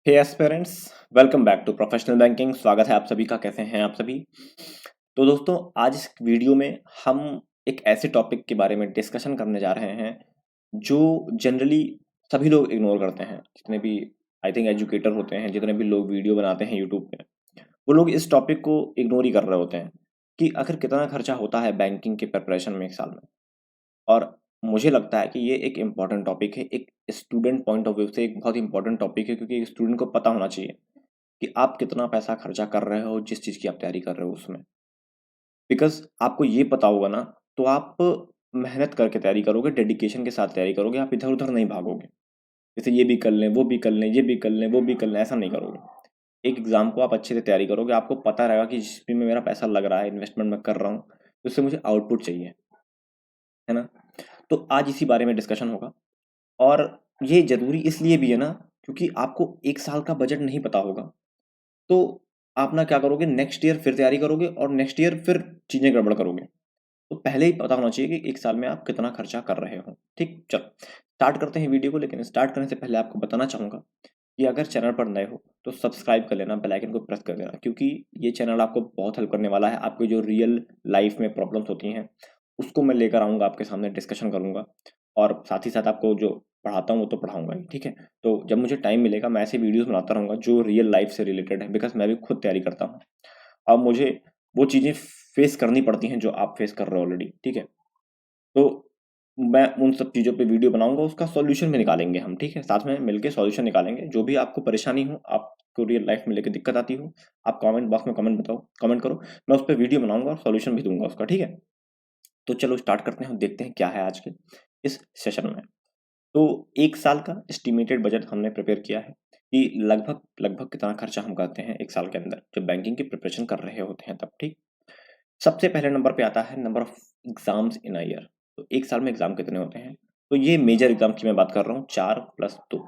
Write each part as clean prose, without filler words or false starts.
Hey aspirants, welcome back to professional banking. स्वागत है आप सभी का। कैसे हैं आप सभी? तो दोस्तों, आज इस वीडियो में हम एक ऐसे टॉपिक के बारे में डिस्कशन करने जा रहे हैं जो जनरली सभी लोग इग्नोर करते हैं। जितने भी आई थिंक एजुकेटर होते हैं, जितने भी लोग वीडियो बनाते हैं यूट्यूब पे, वो लोग इस टॉपिक को इग्नोर ही कर रहे होते हैं कि आखिर कितना खर्चा होता है बैंकिंग के प्रिपरेशन में एक साल में। और मुझे लगता है कि ये एक इम्पॉर्टेंट टॉपिक है, एक स्टूडेंट पॉइंट ऑफ व्यू से एक बहुत इंपॉर्टेंट टॉपिक है, क्योंकि एक स्टूडेंट को पता होना चाहिए कि आप कितना पैसा खर्चा कर रहे हो जिस चीज़ की आप तैयारी कर रहे हो उसमें। बिकॉज़ आपको ये पता होगा ना, तो आप मेहनत करके तैयारी करोगे, डेडिकेशन के साथ तैयारी करोगे, आप इधर-उधर नहीं भागोगे। जैसे ये भी कर लें, वो भी कर लें, ये भी कर लें, वो भी कर लें, ऐसा नहीं करोगे। एक एग्ज़ाम को आप अच्छे से तैयारी करोगे, आपको पता रहेगा कि जिस भी में मेरा पैसा लग रहा है, इन्वेस्टमेंट मैं कर रहा हूँ, तो उससे मुझे आउटपुट चाहिए, है ना? तो आज इसी बारे में डिस्कशन होगा। और ये ज़रूरी इसलिए भी है ना, क्योंकि आपको 1 साल का बजट नहीं पता होगा, तो आप ना क्या करोगे, नेक्स्ट ईयर फिर तैयारी करोगे और नेक्स्ट ईयर फिर चीज़ें गड़बड़ करोगे। तो पहले ही पता होना चाहिए कि 1 साल में आप कितना खर्चा कर रहे हो। ठीक? चलो, स्टार्ट करते हैं वीडियो को। लेकिन स्टार्ट करने से पहले आपको बताना चाहूँगा कि अगर चैनल पर नए हो, तो सब्सक्राइब कर लेना, बेल आइकन को प्रेस कर देना, क्योंकि ये चैनल आपको बहुत हेल्प करने वाला है। आपकी जो रियल लाइफ़ में प्रॉब्लम्स होती हैं, उसको मैं लेकर आऊँगा, आपके सामने डिस्कशन करूँगा। और साथ ही साथ आपको जो पढ़ाता हूँ, वो तो पढ़ाऊँगा ही, ठीक है? तो जब मुझे टाइम मिलेगा, मैं ऐसे वीडियोज़ बनाता रहूँगा जो रियल लाइफ़ से रिलेटेड है, बिकॉज़ मैं भी खुद तैयारी करता हूँ। अब मुझे वो चीज़ें फेस करनी पड़ती हैं जो आप फेस कर रहे हो ऑलरेडी, ठीक है? तो मैं उन सब चीज़ों पे वीडियो बनाऊँगा, उसका सॉल्यूशन भी निकालेंगे हम, ठीक है? साथ में मिलके सॉल्यूशन निकालेंगे। जो भी आपको परेशानी हो, आपको रियल लाइफ़ में लेके दिक्कत आती हो, आप कमेंट बॉक्स में कमेंट बताओ, कमेंट करो, मैं उस पे वीडियो बनाऊँगा और सॉल्यूशन भी दूँगा उसका, ठीक है? तो चलो स्टार्ट करते हैं और देखते हैं क्या है आज के इस सेशन में। तो 1 साल का एस्टिमेटेड बजट हमने प्रिपेयर किया है कि लगभग कितना खर्चा हम करते हैं 1 साल के अंदर, जब बैंकिंग की प्रिपरेशन कर रहे होते हैं तब, ठीक? सबसे पहले नंबर पे आता है number of exams in a year. तो 1 साल में एग्ज़ाम कितने होते हैं? तो ये मेजर एग्ज़ाम की मैं बात कर रहा हूँ, 4 प्लस 2।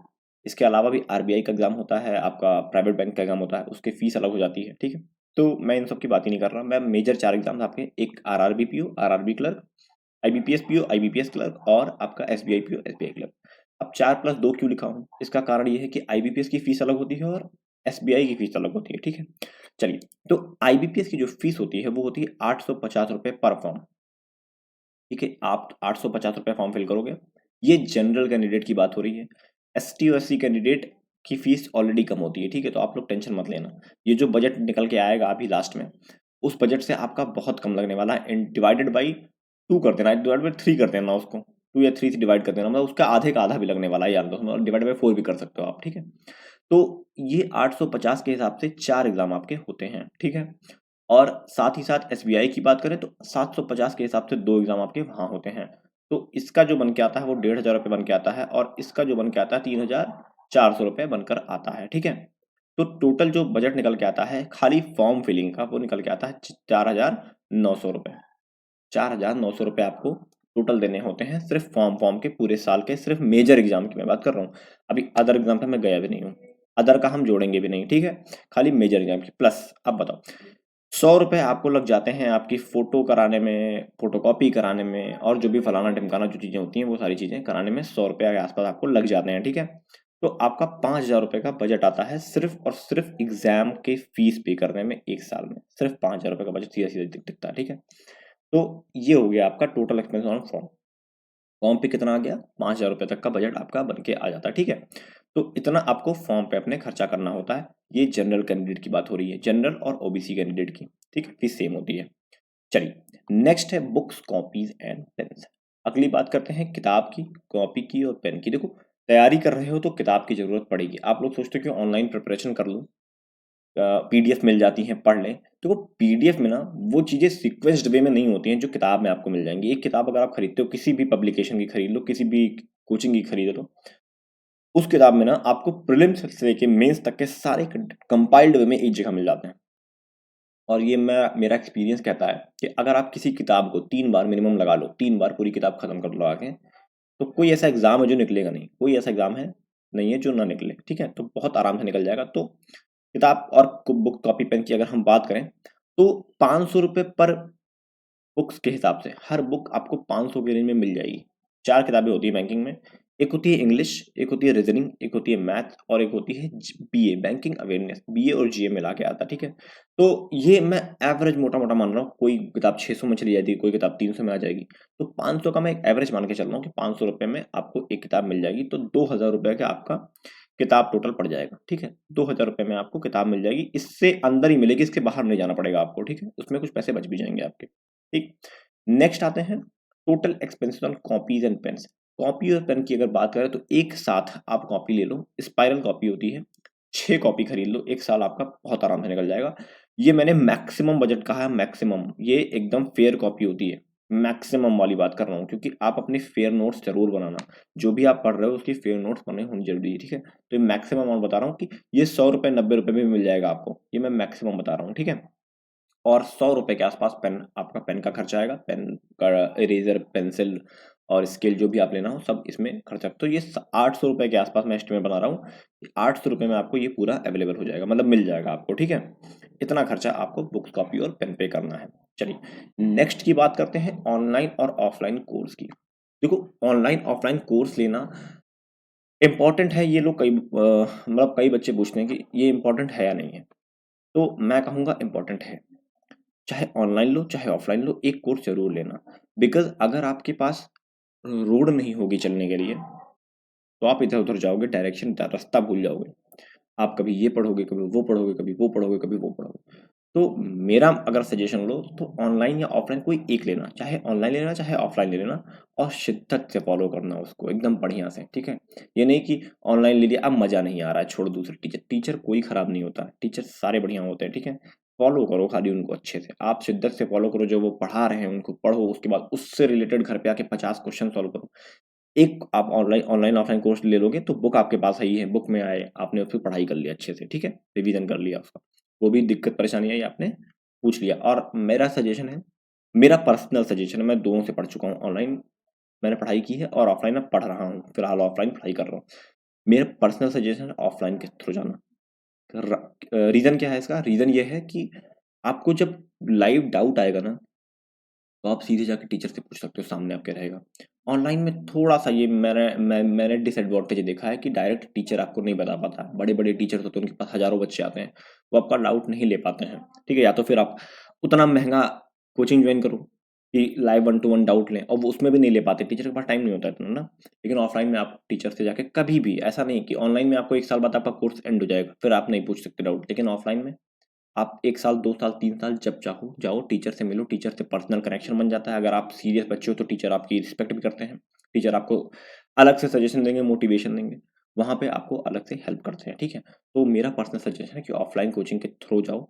इसके अलावा भी आरबीआई का एग्ज़ाम होता है, आपका प्राइवेट बैंक का एग्ज़ाम होता है, उसकी फ़ीस अलग हो जाती है, ठीक है? तो मैं इन सब की बात ही नहीं कर रहा, मैं मेजर 4 एग्ज़ाम्स आपके, एक RRB PO, RRB clerk, IBPS PO, IBPS clerk और आपका एसबीआई पीओ, एसबीआई क्लर्क। अब 4 प्लस 2 क्यों लिखा हूँ? इसका कारण ये है कि आईबीपीएस की फ़ीस अलग होती है और एसबीआई की फ़ीस अलग होती है, ठीक है? चलिए, तो आईबीपीएस की जो फ़ीस होती है, वो होती है ₹850 पर फॉर्म, ठीक है? आप ₹850 फॉर्म फिल करोगे। ये जनरल कैंडिडेट की बात हो रही है। एसटी और एससी कैंडिडेट की फ़ीस ऑलरेडी कम होती है, ठीक है? तो आप लोग टेंशन मत लेना। ये जो बजट निकल के आएगा अभी लास्ट में, उस बजट से आपका बहुत कम लगने वाला है। एंड डिवाइडेड बाई 2 कर देना, डिवाइड बाई 3 कर देना उसको। 2 या 3 से डिवाइड कर देना, मतलब उसका आधे का आधा भी लगने वाला है, याद रखो। और डिवाइड बाई 4 भी कर सकते हो आप, ठीक है? तो ये 850 के हिसाब से 4 एग्ज़ाम आपके होते हैं, ठीक है? और साथ ही साथ एसबीआई की बात करें तो 750 के हिसाब से 2 एग्ज़ाम आपके वहाँ होते हैं। तो इसका जो बन के आता है वो ₹1500 बन के आता है और इसका जो बन के आता है ₹3400 बनकर आता है, ठीक है? तो टोटल जो बजट निकल के आता है खाली फॉर्म फिलिंग का, वो निकल के आता है ₹4900। ₹4900 आपको टोटल देने होते हैं सिर्फ़ फॉर्म के पूरे साल के, सिर्फ़ मेजर एग्ज़ाम की मैं बात कर रहा हूँ। अभी अदर एग्ज़ाम का मैं गया भी नहीं हूँ। अदर का हम जोड़ेंगे भी नहीं, ठीक है? खाली मेजर एग्ज़ाम की प्लस। अब बताओ, ₹100 आपको लग जाते हैं आपकी फ़ोटो कराने में, फ़ोटोकॉपी कराने में और जो भी फलाना-ढिमकाना जो चीज़ें होती हैं, वो सारी चीज़ें कराने में ₹100 के आस-पास आपको लग जाते हैं, ठीक है? तो आपका ₹5000 का बजट आता है सिर्फ़ और सिर्फ़ एग्ज़ाम की फ़ीस पे करने में 1 साल में। सिर्फ़ ₹5000 का बजट सीधा-सीधा दिखता है, ठीक है? तो ये हो गया आपका total expense on form. Form पे कितना आ गया? ₹5000 तक का बजट आपका बन के आ जाता है, ठीक है? तो इतना आपको फॉर्म पे अपने खर्चा करना होता है। ये जनरल कैंडिडेट की बात हो रही है, जनरल और ओबीसी कैंडिडेट की, ठीक है? फीस सेम होती है। चलिए, नेक्स्ट है बुक्स, कॉपीज़ एंड पेन्स। अगली बात करते हैं किताब की, कॉपी की और पेन की। देखो, तैयारी कर रहे हो तो किताब की ज़रूरत पड़ेगी। आप लोग सोचते हो कि ऑनलाइन प्रिपरेशन कर लूँ, पीडीएफ मिल जाती हैं, पढ़ लें। तो वो पीडीएफ में ना वो चीज़ें सीक्वेंस्ड वे में नहीं होती हैं जो किताब में आपको मिल जाएँगी। एक किताब अगर आप खरीदते हो, किसी भी पब्लिकेशन की खरीद लो, किसी भी कोचिंग की खरीद लो, उस किताब में ना आपको प्रीलिम्स से लेके मेंस तक के सारे कंपाइल्ड वे में एक जगह मिल जाते हैं। और ये मेरा एक्सपीरियंस कहता है कि अगर आप किसी किताब को 3 बार मिनिमम लगा लो, 3 बार पूरी किताब खत्म कर लो आके, तो कोई ऐसा एग्ज़ाम है जो निकलेगा नहीं। कोई ऐसा एग्ज़ाम है नहीं है जो ना निकले, ठीक है? तो बहुत आराम से निकल जाएगा। तो किताब और बुक, कॉपी, पेन की अगर हम बात करें, तो ₹500 पर बुक्स के हिसाब से हर बुक आपको 500 की रेंज में मिल जाएगी। 4 किताबें होती हैं बैंकिंग में, एक होती है इंग्लिश, एक होती है रीजनिंग, एक होती है मैथ और एक होती है बीए बैंकिंग अवेयरनेस। बीए और जीए मिला के आता, ठीक है। तो ये मैं एवरेज मोटा मोटा मान रहा हूँ, कोई किताब 600 में चली जाती है, कोई किताब 300 में आ जाएगी। तो 500 का मैं एक एवरेज मान के चल रहा हूँ कि 500 रुपये में आपको एक किताब मिल जाएगी, तो 2000 रुपये का आपका किताब टोटल पड़ जाएगा, ठीक है। 2000 रुपये में आपको किताब मिल जाएगी, इससे अंदर ही मिलेगी, इसके बाहर नहीं जाना पड़ेगा आपको, ठीक है। उसमें कुछ पैसे बच भी जाएंगे आपके, ठीक। नेक्स्ट आते हैं total expenses on copies and pains. Copy और पेन की अगर बात करें तो एक साथ आप कॉपी ले लो, स्पाइरल कॉपी होती है, 6 कॉपी खरीद लो, एक साल आपका बहुत आराम से निकल जाएगा। ये मैंने मैक्सिमम बजट कहा है, मैक्सिमम, ये एकदम फेयर कॉपी होती है, मैक्सिमम वाली बात कर रहा हूँ, क्योंकि आप अपने फेयर नोट्स जरूर बनाना, जो भी आप पढ़ रहे हो उसकी फेयर नोट्स बने होनी जरूरी है, ठीक है। तो ये मैक्सिमम अमाउंट बता रहा हूँ कि ये 100 रुपये 90 रुपये में मिल जाएगा आपको, ये मैं मैक्सिमम बता रहा हूँ, ठीक है। और 100 रुपये के आसपास पेन, आपका पेन का खर्चा आएगा, पेन का इरेजर पेंसिल और स्केल जो भी आप लेना हो सब इसमें खर्चा। तो ये 800 रुपये के आसपास मैं एस्टिमेट बना रहा हूँ, 800 रुपये में आपको ये पूरा अवेलेबल हो जाएगा, मतलब मिल जाएगा आपको, ठीक है। इतना खर्चा आपको बुक्स कॉपी और पेन पे करना है। चलिए नेक्स्ट की बात करते हैं, ऑनलाइन और ऑफलाइन कोर्स की। देखो ऑनलाइन ऑफलाइन कोर्स लेना इम्पोर्टेंट है, ये लोग कई मतलब कई बच्चे पूछते हैं कि ये इम्पोर्टेंट है या नहीं है। तो मैं कहूँगा इम्पोर्टेंट है, चाहे ऑनलाइन लो चाहे ऑफलाइन लो, एक कोर्स जरूर लेना। बिकॉज अगर आपके पास रोड नहीं होगी चलने के लिए, तो आप इधर उधर जाओगे, डायरेक्शन रास्ता भूल जाओगे। आप कभी ये पढ़ोगे, कभी वो पढ़ोगे, कभी वो पढ़ोगे, कभी वो पढ़ोगे। तो मेरा अगर सजेशन लो तो ऑनलाइन या ऑफलाइन कोई एक लेना, चाहे ऑनलाइन लेना चाहे ऑफलाइन ले लेना, और शिद्दत से फॉलो करना उसको एकदम बढ़िया से, ठीक है। ये नहीं कि ऑनलाइन ले लिया अब मजा नहीं आ रहा है छोड़ दूसरे टीचर, टीचर कोई खराब नहीं होता, टीचर सारे बढ़िया होते हैं, ठीक है। फॉलो करो खाली उनको अच्छे से, आप शिद्दत से फॉलो करो, जो वो पढ़ा रहे हैं उनको पढ़ो, उसके बाद उससे रिलेटेड घर पे आके 50 क्वेश्चन सॉल्व करो। एक आप ऑनलाइन ऑनलाइन ऑफलाइन कोर्स ले लोगे तो बुक आपके पास ही है, बुक में आए आपने उसकी पढ़ाई कर लिया अच्छे से, ठीक है, रिवीजन कर लिया उसका, वो भी दिक्कत परेशानी आई आपने पूछ लिया। और मेरा सजेशन है, मेरा पर्सनल सजेशन है, मैं दोनों से पढ़ चुका हूँ, ऑनलाइन मैंने पढ़ाई की है और ऑफलाइन मैं पढ़ रहा हूँ, फिलहाल ऑफलाइन पढ़ाई कर रहा हूँ। मेरा पर्सनल सजेशन है ऑफलाइन के थ्रू जाना। रीजन क्या है इसका, रीजन ये है कि आपको जब लाइव डाउट आएगा ना, तो आप सीधे जाके टीचर से पूछ सकते हो, सामने आपके रहेगा। ऑनलाइन में थोड़ा सा ये मैंने डिसएडवांटेज देखा है कि डायरेक्ट टीचर आपको नहीं बता पाता, बड़े बड़े टीचर होते हैं उनके पास हजारों बच्चे आते हैं, वो आपका डाउट नहीं ले पाते हैं, ठीक है। या तो फिर आप उतना महंगा कोचिंग ज्वाइन करो कि लाइव 1 to 1 डाउट लें, और वो उसमें भी नहीं ले पाते, टीचर के पास टाइम नहीं होता इतना ना। लेकिन ऑफलाइन में आप टीचर से जाके कभी भी, ऐसा नहीं कि ऑनलाइन में आपको 1 साल बाद आपका कोर्स एंड हो जाएगा फिर आप नहीं पूछ सकते डाउट, लेकिन ऑफलाइन में आप 1 साल 2 साल 3 साल जब चाहो जाओ, टीचर से मिलो, टीचर से पर्सनल कनेक्शन बन जाता है। अगर आप सीरियस बच्चे हो तो टीचर आपकी रिस्पेक्ट भी करते हैं, टीचर आपको अलग से सजेशन देंगे, मोटिवेशन देंगे, वहाँ पे आपको अलग से हेल्प करते हैं, ठीक है। तो मेरा पर्सनल सजेशन है कि ऑफलाइन कोचिंग के थ्रू जाओ,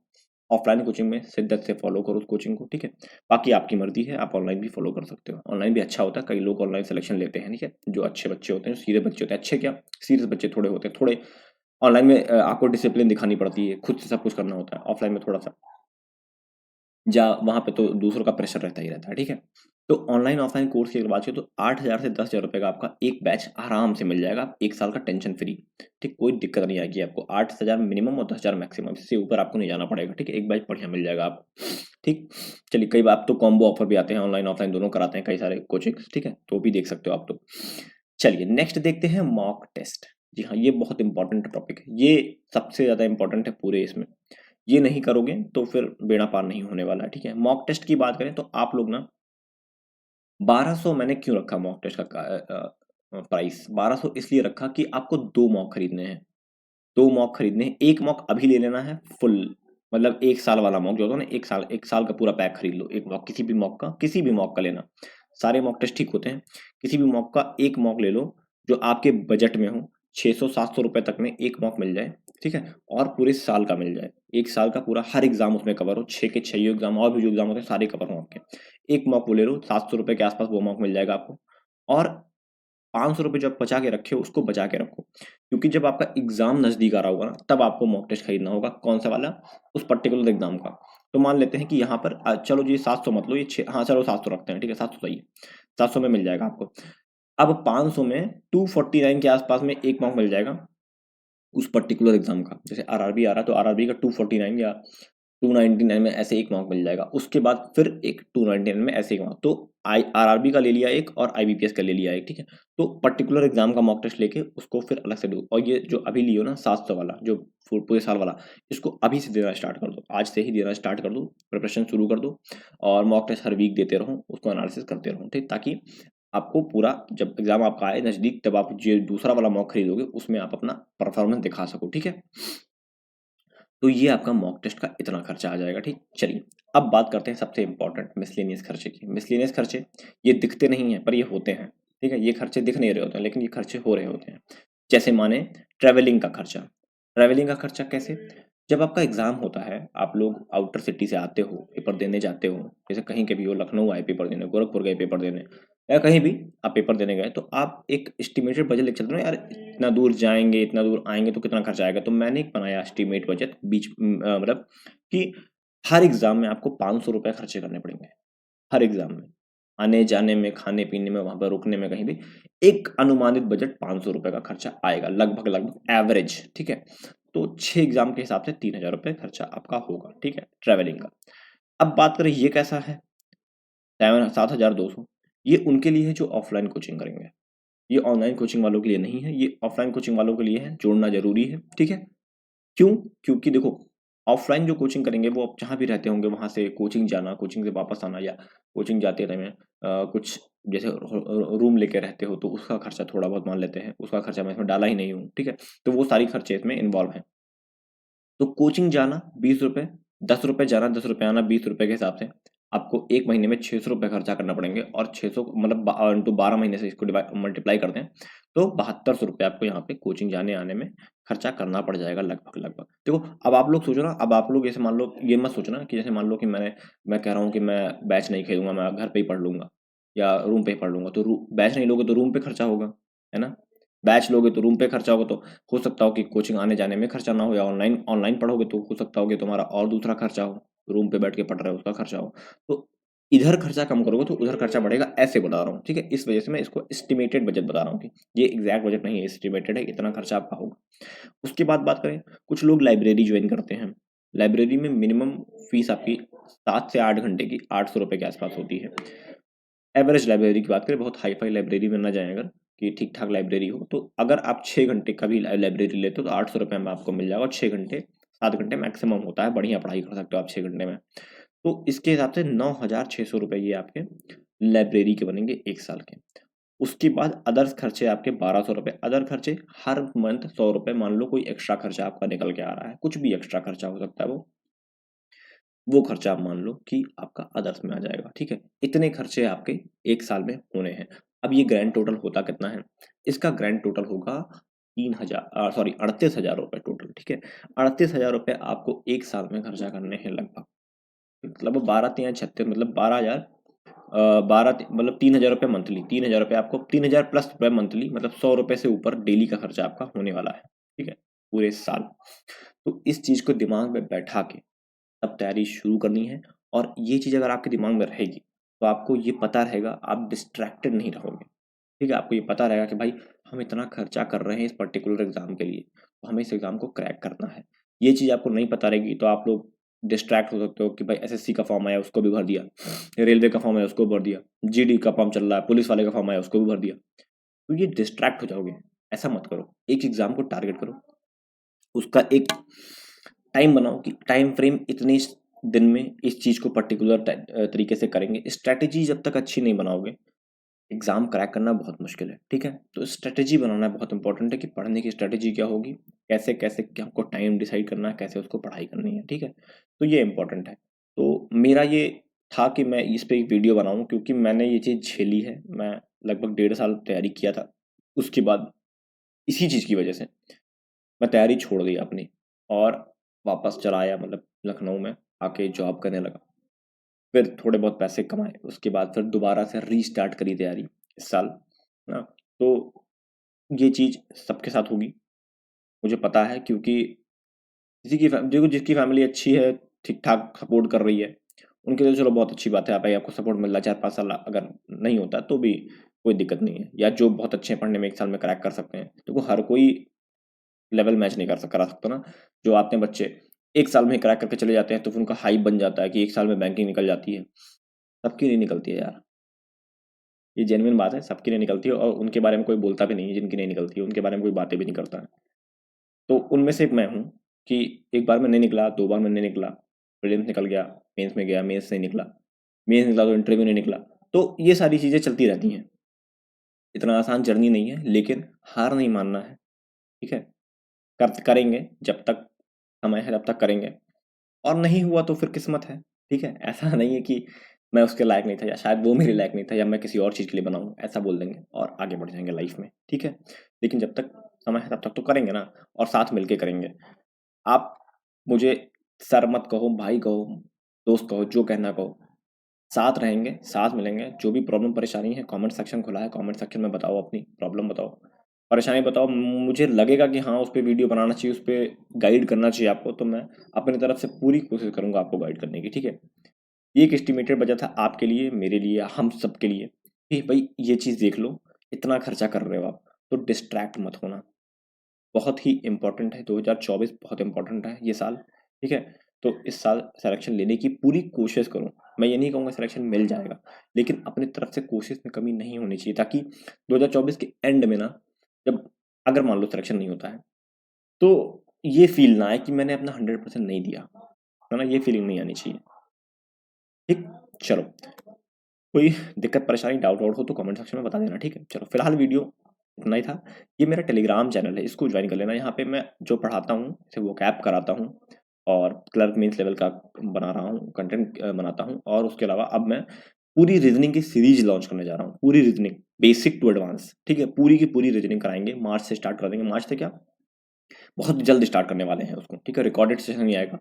ऑफलाइन कोचिंग में शिद्दत से फॉलो करो उस कोचिंग को, ठीक है। बाकी आपकी मर्जी है, आप ऑनलाइन भी फॉलो कर सकते हो, ऑनलाइन भी अच्छा होता है, कई लोग ऑनलाइन सिलेक्शन लेते हैं, ठीक है, जो अच्छे बच्चे होते हैं, जो सीरियस बच्चे होते हैं, अच्छे क्या सीरियस बच्चे थोड़े होते हैं, थोड़े ऑनलाइन में आपको डिसिप्लिन दिखानी पड़ती है, खुद से सब कुछ करना होता है, ऑफलाइन में थोड़ा सा जा वहाँ पे तो दूसरों का प्रेशर रहता ही रहता है, ठीक है। तो ऑनलाइन ऑफलाइन कोर्स की अगर बात करें तो 8,000 से 10,000 रुपये का आपका एक बैच आराम से मिल जाएगा, 1 साल का टेंशन फ्री, ठीक, कोई दिक्कत नहीं आएगी आपको, 8,000 मिनिमम और 10,000 मैक्सिमम, इससे ऊपर आपको नहीं जाना पड़ेगा, ठीक है, एक बैच बढ़िया मिल जाएगा आपको, ठीक। चलिए कई बार तो कॉम्बो ऑफर भी आते हैं, ऑनलाइन ऑफलाइन दोनों कराते हैं कई सारे कोचिंग, ठीक है, तो भी देख सकते हो आप तो। चलिए नेक्स्ट देखते हैं मॉक टेस्ट। जी हाँ, ये बहुत इंपॉर्टेंट टॉपिक है, ये सबसे ज़्यादा इंपॉर्टेंट है पूरे इसमें, ये नहीं करोगे तो फिर बेड़ा पार नहीं होने वाला है, ठीक है। मॉक टेस्ट की बात करें तो आप लोग ना 1200 मैंने क्यों रखा मॉक टेस्ट का प्राइस 1200 इसलिए रखा कि आपको 2 मॉक खरीदने हैं, 2 मॉक खरीदने हैं, एक मॉक अभी ले लेना है फुल, मतलब 1 साल वाला मॉक जो होता है ना, 1 साल का पूरा पैक खरीद लो, एक मॉक किसी भी मॉक का लेना, सारे मॉक टेस्ट ठीक होते हैं, किसी भी मॉक का एक मॉक ले लो जो आपके बजट में हो, 600-700 रुपए तक में एक मॉक मिल जाए, ठीक है, और पूरे साल का मिल जाए, 1 साल का पूरा हर एग्जाम उसमें कवर हो, 6 के 6 एग्जाम और भी जो एग्जाम होते हैं सारे कवर हो आपके, एक मॉक वो ले लो, 700 रुपए के आसपास वो मॉक मिल जाएगा आपको। और 500 रुपए जो आप बचा के रखे हो उसको बचा के रखो, क्योंकि जब आपका एग्जाम नजदीक आ रहा होगा ना तब आपको मॉक टेस्ट खरीदना होगा, कौन सा वाला, उस पर्टिकुलर एग्जाम का। तो मान लेते हैं कि यहाँ पर चलो जी 700 मत लो, ये 6, हाँ चलो 700 रखते हैं, ठीक है, 700 सही है, 700 में मिल जाएगा आपको। अब 500 में 249 के आसपास में एक मॉक मिल जाएगा उस पर्टिकुलर एग्जाम का, जैसे आरआरबी आ रहा है तो आरआरबी का 249 या 299 में ऐसे एक मॉक मिल जाएगा, उसके बाद फिर एक 299 में ऐसे एक मॉक, तो आरआरबी का ले लिया एक और आईबीपीएस का ले लिया एक, ठीक है। तो पर्टिकुलर एग्जाम का मॉक टेस्ट लेके उसको फिर अलग से दो, और ये जो अभी लियो ना 700 वाला जो पूरे साल वाला, इसको अभी से देना स्टार्ट कर दो, आज से ही देना स्टार्ट कर दो, प्रिपरेशन शुरू कर दो, और मॉक टेस्ट हर वीक देते रहो, उसको एनालिसिस करते रहो, ठीक, ताकि आपको पूरा जब एग्जाम आपका आए नजदीक, तब आप जो दूसरा वाला मॉक खरीदोगे उसमें आप अपना परफॉर्मेंस दिखा सको, ठीक है। तो ये आपका मॉक टेस्ट का इतना खर्चा आ जाएगा, ठीक। चलिए अब बात करते हैं सबसे इंपॉर्टेंट मिसलेनियस खर्चे की। मिसलेनियस खर्चे ये दिखते नहीं हैं पर ये होते हैं, ठीक है। ये खर्चे दिख नहीं रहे होते हैं लेकिन ये खर्चे हो रहे होते हैं। जैसे माने ट्रैवलिंग का खर्चा। ट्रैवलिंग का खर्चा कैसे? जब आपका एग्जाम होता है, आप लोग आउटर सिटी से आते हो, पेपर देने जाते हो, जैसे कहीं के भी हो, लखनऊ आए पेपर देने, गोरखपुर गए पेपर देने, या कहीं भी आप पेपर देने गए, तो आप एक एस्टिमेटेड बजट लेके चलते हो ना, यार इतना दूर जाएंगे, इतना दूर आएंगे तो कितना खर्चा आएगा। तो मैंने एक बनाया एस्टिमेट बजट बीच मतलब कि हर एग्जाम में आपको 500 रुपये खर्चे करने पड़ेंगे, हर एग्जाम में, आने जाने में, खाने पीने में, वहां पर रुकने में, कहीं भी एक अनुमानित बजट 500 रुपये का खर्चा आएगा, लगभग लगभग एवरेज, ठीक है। तो 6 एग्जाम के हिसाब से 3000 रुपये खर्चा आपका होगा, ठीक है, ट्रैवलिंग का। अब बात करें ये कैसा है, 7200, ये उनके लिए है जो ऑफलाइन कोचिंग करेंगे, ये ऑनलाइन कोचिंग वालों के लिए नहीं है, ये ऑफलाइन कोचिंग वालों के लिए है, जोड़ना जरूरी है, ठीक है। क्यों? क्योंकि देखो, ऑफलाइन जो कोचिंग करेंगे वो आप जहाँ भी रहते होंगे वहां से कोचिंग जाना, कोचिंग से वापस आना, या कोचिंग जाते टाइम कुछ जैसे रूम लेके रहते हो तो उसका खर्चा थोड़ा बहुत मान लेते हैं, उसका खर्चा मैं इसमें डाला ही नहीं हूँ, ठीक है। तो वो सारी खर्चे इसमें इन्वॉल्व हैं। तो कोचिंग जाना 20 रुपये, 10 रुपये जाना, 10 रुपये आना, 20 रुपये के हिसाब से आपको एक महीने में 600 रुपये खर्चा करना पड़ेंगे, और 600 मतलब इंटू 12 महीने से इसको मल्टीप्लाई करते हैं तो 7200 रुपये आपको यहाँ पे कोचिंग जाने आने में खर्चा करना पड़ जाएगा, लगभग लगभग। देखो अब आप लोग सोचो ना, अब आप लोग जैसे मान लो, ये मत सोचना कि जैसे मान लो कि मैं कह रहा हूँ कि मैं बैच नहीं खरीदूंगा, मैं घर पे ही पढ़ लूंगा या रूम पे ही पढ़ लूंगा, तो बैच नहीं लोगे तो रूम पे खर्चा होगा, है ना। बैच लोगे तो रूम पे खर्चा होगा, तो हो सकता हो कि कोचिंग आने जाने में खर्चा ना हो, या ऑनलाइन ऑनलाइन पढ़ोगे तो हो सकता हो कि तुम्हारा और दूसरा खर्चा हो, रूम पे बैठ के पढ़ रहे हो उसका खर्चा हो। तो इधर खर्चा कम करोगे तो उधर खर्चा बढ़ेगा, ऐसे बता रहा हूँ, ठीक है। इस वजह से मैं इसको एस्टिमेटेड बजट बता रहा हूँ कि ये एग्जैक्ट बजट नहीं है, एस्टिमेटेड है, इतना खर्चा आपका होगा। उसके बाद बात करें, कुछ लोग लाइब्रेरी ज्वाइन करते हैं। लाइब्रेरी में मिनिमम फीस आपकी 7 से 8 घंटे की 800 रुपये के आसपास होती है। एवरेज लाइब्रेरी की बात करें, बहुत हाई फाई लाइब्रेरी में ना जाएं अगर, कि ठीक ठाक लाइब्रेरी हो, तो अगर आप 6 घंटे का भी लाइब्रेरी लेते हो तो 800 रुपये में आपको मिल जाएगा, 6 घंटे, 7 घंटे मैक्सिमम होता है, बढ़िया पढ़ाई कर सकते हो आप 6 घंटे में। तो इसके हिसाब से 9600 रुपये ये आपके लाइब्रेरी के बनेंगे एक साल के। उसके बाद अदर्स खर्चे आपके 1200 रुपये, अदर खर्चे हर मंथ 100 रुपये, मान लो कोई एक्स्ट्रा खर्चा आपका निकल के आ रहा है, कुछ भी एक्स्ट्रा खर्चा हो सकता है, वो खर्चा आप मान लो कि आपका अदर्स में आ जाएगा, ठीक है। इतने खर्चे आपके एक साल में होने हैं। अब ये ग्रैंड टोटल होता कितना है, इसका ग्रैंड टोटल होगा 3000, 38,000 रुपये टोटल, ठीक है। 38,000 रुपये आपको एक साल में खर्चा करने हैं, लगभग मतलब 12 3 36, मतलब 12,000, मतलब 3,000 रुपये मंथली, 3,000 रुपये आपको, 3,000 प्लस रुपये मंथली, मतलब 100 रुपये से ऊपर डेली का खर्चा आपका होने वाला है, ठीक है, पूरे साल। तो इस चीज को दिमाग में बैठा के तब तैयारी शुरू करनी है। और ये चीज़ अगर आपके दिमाग में रहेगी तो आपको ये पता रहेगा, आप डिस्ट्रैक्टेड नहीं रहोगे, ठीक है। आपको ये पता रहेगा कि भाई हम इतना खर्चा कर रहे हैं इस पर्टिकुलर एग्जाम के लिए, तो हमें इस एग्जाम को क्रैक करना है। ये चीज़ आपको नहीं पता रहेगी तो आप लोग डिस्ट्रैक्ट हो सकते हो कि भाई एसएससी का फॉर्म आया उसको भी भर दिया, रेलवे का फॉर्म आया उसको भर दिया, जीडी का फॉर्म चल रहा है, पुलिस वाले का फॉर्म आया उसको भी भर दिया, तो ये डिस्ट्रैक्ट हो जाओगे। ऐसा मत करो, एक एग्जाम को टारगेट करो, उसका एक टाइम बनाओ कि टाइम फ्रेम इतने दिन में इस चीज को पर्टिकुलर तरीके से करेंगे। स्ट्रेटेजी जब तक अच्छी नहीं बनाओगे, एग्जाम क्रैक करना बहुत मुश्किल है, ठीक है। तो स्ट्रेटेजी बनाना बहुत इंपॉर्टेंट है कि पढ़ने की स्ट्रेटेजी क्या होगी, कैसे कैसे क्या हमको टाइम डिसाइड करना है, कैसे उसको पढ़ाई करनी है, ठीक है। तो ये इंपॉर्टेंट है। तो मेरा ये था कि मैं इस पे एक वीडियो बनाऊं, क्योंकि मैंने ये चीज़ झेली है। मैं लगभग 1.5 साल तैयारी किया था, उसके बाद इसी चीज़ की वजह से मैं तैयारी छोड़ दी अपनी, और वापस चला आया, मतलब लखनऊ में आके जॉब करने लगा। फिर थोड़े बहुत पैसे कमाए, उसके बाद फिर दोबारा से रीस्टार्ट करी तैयारी इस साल ना। तो ये चीज़ सबके साथ होगी, मुझे पता है, क्योंकि देखो जिसकी फैमिली अच्छी है, ठीक ठाक सपोर्ट कर रही है, उनके लिए चलो बहुत अच्छी बात है, भाई आपको सपोर्ट मिल रहा है 4 5 साल, अगर नहीं होता तो भी कोई दिक्कत नहीं है। या जो बहुत अच्छे हैं पढ़ने में, एक साल में क्रैक कर सकते हैं, तो वो हर कोई लेवल मैच नहीं करा सकता ना। जो आते हैं बच्चे 1 साल में क्रैक करके चले जाते हैं तो फिर उनका हाइप बन जाता है कि 1 साल में बैंकिंग निकल जाती है। सबकी नहीं निकलती है यार, ये जेन्युइन बात है, सबकी नहीं निकलती है और उनके बारे में कोई बोलता भी नहीं है जिनकी नहीं निकलती है, उनके बारे में कोई बातें भी नहीं करता है। तो उनमें से एक मैं हूँ कि एक बार में नहीं निकला, 2 बार में नहीं निकला, प्रीलिम्स निकल गया, मेंस में गया, मेंस नहीं निकला, मेंस निकला तो इंटरव्यू नहीं निकला। तो ये सारी चीज़ें चलती रहती हैं। इतना आसान जर्नी नहीं है, लेकिन हार नहीं मानना है, ठीक है? करेंगे जब तक समय है तब तक करेंगे, और नहीं हुआ तो फिर किस्मत है, ठीक है? ऐसा नहीं है कि मैं उसके लायक नहीं था या शायद वो मेरे लायक नहीं था या मैं किसी और चीज़ के लिए बना हूँ, ऐसा बोल देंगे और आगे बढ़ जाएँगे लाइफ में, ठीक है? लेकिन जब तक समय है तब तक तो करेंगे ना, और साथ मिलके करेंगे। आप मुझे सर मत कहो, भाई कहो, दोस्त कहो, जो कहना कहो, साथ रहेंगे, साथ मिलेंगे, जो भी प्रॉब्लम परेशानी है कमेंट सेक्शन खुला है, कमेंट सेक्शन में बताओ, अपनी प्रॉब्लम बताओ, परेशानी बताओ, मुझे लगेगा कि हाँ, उस पे वीडियो बनाना चाहिए, उस पे गाइड करना चाहिए आपको, तो मैं अपनी तरफ से पूरी कोशिश करूँगा आपको गाइड करने की, ठीक है? ये एक एस्टिमेटेड बजट था आपके लिए, मेरे लिए, हम सबके लिए कि भई ये चीज़ देख लो, इतना खर्चा कर रहे हो आप, तो डिस्ट्रैक्ट मत होना। बहुत ही इम्पोर्टेंट है, 2024 बहुत इम्पोर्टेंट है ये साल, ठीक है? तो इस साल सिलेक्शन लेने की पूरी कोशिश करो। मैं ये नहीं कहूँगा सिलेक्शन मिल जाएगा, लेकिन अपनी तरफ से कोशिश में कमी नहीं होनी चाहिए, ताकि 2024 के एंड में ना, जब अगर मान लो सिलेक्शन नहीं होता है, तो ये फ़ील ना आए कि मैंने अपना 100% नहीं दिया, है ना? ये फ़ीलिंग नहीं आनी चाहिए, ठीक? चलो, कोई दिक्कत, परेशानी, डाउट वाउट हो तो कमेंट सेक्शन में बता देना, ठीक है? चलो, फिलहाल वीडियो इतना ही था। ये मेरा टेलीग्राम चैनल है, इसको ज्वाइन कर लेना। यहाँ पे मैं जो पढ़ाता हूँ, जैसे वोकैब कराता हूँ और क्लर्क मीन्स लेवल का बना रहा हूँ, कंटेंट बनाता हूँ, और उसके अलावा अब मैं पूरी रीजनिंग की सीरीज लॉन्च करने जा रहा हूँ। पूरी रीजनिंग, बेसिक टू एडवांस, ठीक है? पूरी की पूरी रीजनिंग कराएंगे, मार्च से स्टार्ट कर देंगे। मार्च से क्या, बहुत जल्द स्टार्ट करने वाले हैं उसको, ठीक है? रिकॉर्डेड सेशन ही आएगा,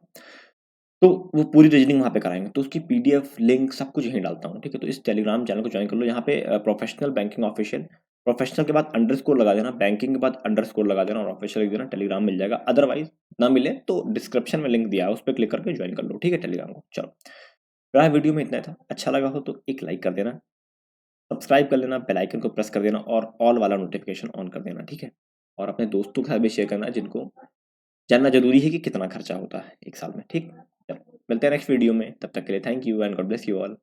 तो वो पूरी रीजनिंग वहाँ पे कराएँगे, तो उसकी पीडीएफ, लिंक सब कुछ यहीं डालता हूँ, ठीक है? तो इस टेलीग्राम चैनल को जॉइन कर लो, यहाँ पे प्रोफेशनल बैंकिंग ऑफिशियल, प्रोफेशनल के बाद अंडरस्कोर लगा देना, बैंकिंग के बाद अंडरस्कोर लगा देना और ऑफिशियल लिख देना, टेलीग्राम मिल जाएगा। अदरवाइज़ ना मिले तो डिस्क्रिप्शन में लिंक दिया है, उस पे क्लिक करके जॉइन कर लो, ठीक है, टेलीग्राम को। चलो, फिलहाल वीडियो में इतना ही था। अच्छा लगा हो तो एक लाइक कर देना, सब्सक्राइब कर लेना, बेल आइकन को प्रेस कर देना और ऑल वाला नोटिफिकेशन ऑन कर देना, ठीक है? और अपने दोस्तों के साथ भी शेयर करना, जिनको जानना ज़रूरी है कि कितना खर्चा होता है 1 साल में, ठीक? चलो, मिलते हैं नेक्स्ट वीडियो में, तब तक के लिए thank you and God bless you all.